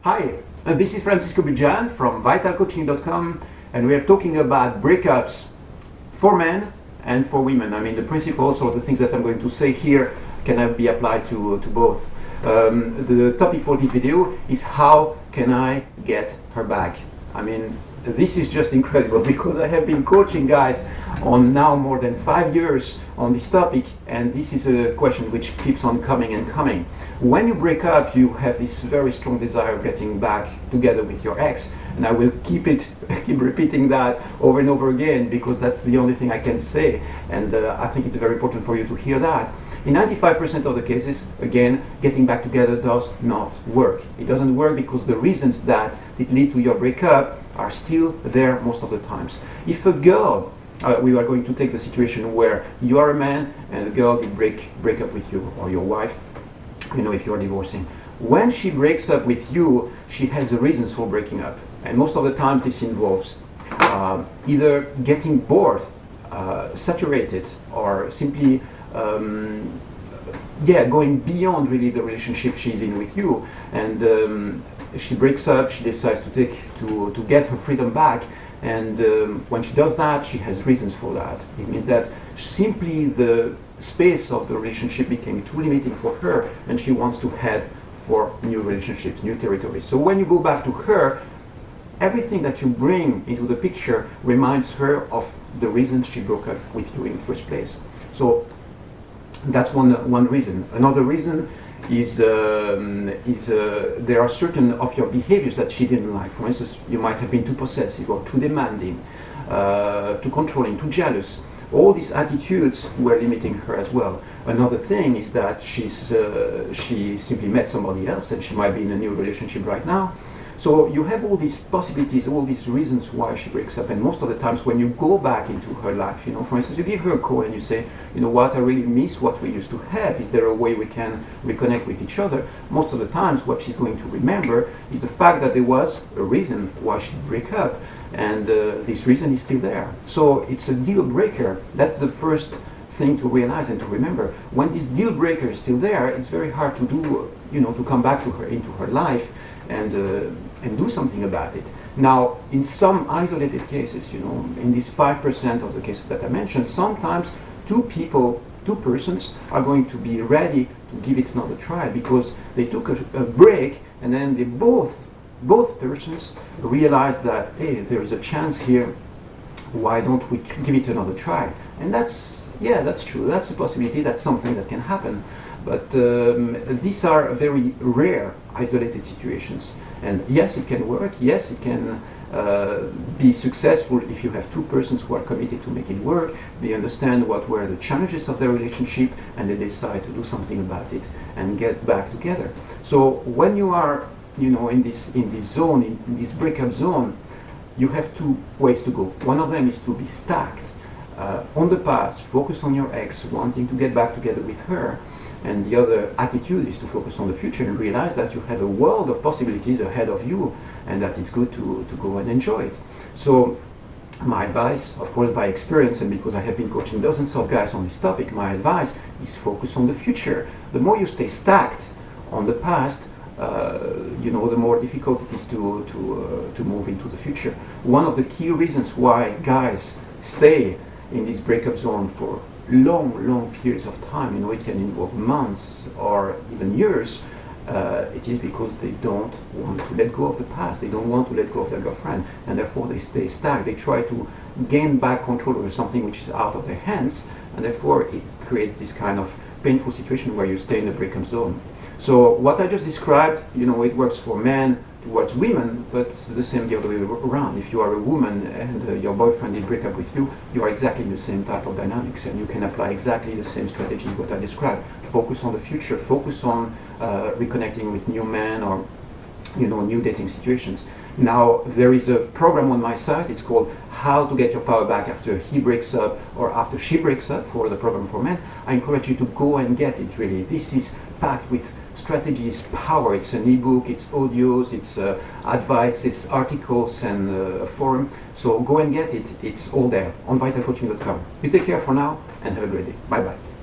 Hi, this is Francisco Bijan from vitalcoaching.com, and we are talking about breakups for men and for women. I mean, the principles or the things that I'm going to say here can be applied to both. The topic for this video is how can I get her back? I mean, this is just incredible because I have been coaching guys on now more than 5 years on this topic, and this is a question which keeps on coming and coming. When you break up, you have this very strong desire of getting back together with your ex, and I will keep repeating that over and over again because that's the only thing I can say, and I think it's very important for you to hear that. In 95% of the cases, again, getting back together does not work. It doesn't work because the reasons that it lead to your breakup are still there most of the times. If a girl, we are going to take the situation where you are a man and a girl will break up with you, or your wife, you know, if you are divorcing. When she breaks up with you, she has the reasons for breaking up. And most of the time this involves either getting bored, saturated, or simply going beyond really the relationship she's in with you, and she breaks up. She decides to get her freedom back, and when she does that, she has reasons for that. It means that simply the space of the relationship became too limiting for her, and she wants to head for new relationships, new territories. So when you go back to her, everything that you bring into the picture reminds her of the reasons she broke up with you in the first place. So that's one reason. Another reason is there are certain of your behaviors that she didn't like. For instance, you might have been too possessive or too demanding, too controlling, too jealous. All these attitudes were limiting her as well. Another thing is that she simply met somebody else, and she might be in a new relationship right now. So you have all these possibilities, all these reasons why she breaks up, and most of the times when you go back into her life, you know, for instance, you give her a call and you say, you know what, I really miss what we used to have. Is there a way we can reconnect with each other? Most of the times what she's going to remember is the fact that there was a reason why she break up, and this reason is still there. So it's a deal breaker. That's the first thing to realize and to remember. When this deal breaker is still there, it's very hard to do, you know, to come back to her, into her life, and do something about it. Now, in some isolated cases, you know, in these 5% of the cases that I mentioned, sometimes two persons are going to be ready to give it another try because they took a break, and then they both persons realize that, hey, there is a chance here. Why don't we give it another try? And that's true. That's a possibility. That's something that can happen. But these are very rare isolated situations. And yes, it can work. Yes, it can be successful if you have two persons who are committed to make it work. They understand what were the challenges of their relationship, and they decide to do something about it and get back together. So when you are, you know, in this zone, in this breakup zone, you have two ways to go. One of them is to be stacked on the past, focus on your ex, wanting to get back together with her. And the other attitude is to focus on the future and realize that you have a world of possibilities ahead of you, and that it's good to go and enjoy it. So my advice, of course by experience, and because I have been coaching dozens of guys on this topic, my advice is focus on the future. The more you stay stacked on the past, you know, the more difficult it is to move into the future. One of the key reasons why guys stay in this breakup zone for long periods of time, you know, it can involve months or even years, it is because they don't want to let go of the past. They don't want to let go of their girlfriend, and therefore they stay stuck. They try to gain back control over something which is out of their hands, and therefore it creates this kind of painful situation where you stay in the breakup zone. So what I just described, you know, it works for men towards women, but the same the other way around. If you are a woman and your boyfriend did break up with you, you are exactly in the same type of dynamics, and you can apply exactly the same strategies what I described. Focus on the future, focus on reconnecting with new men, or, you know, new dating situations. Now, there is a program on my site. It's called How to Get Your Power Back After He Breaks Up or After She Breaks Up, for the program for men. I encourage you to go and get it, really. This is packed with strategies, power. It's an ebook, it's audios, it's advice, it's articles, and a forum. So go and get it. It's all there on vitalcoaching.com. You take care for now, and have a great day. Bye-bye.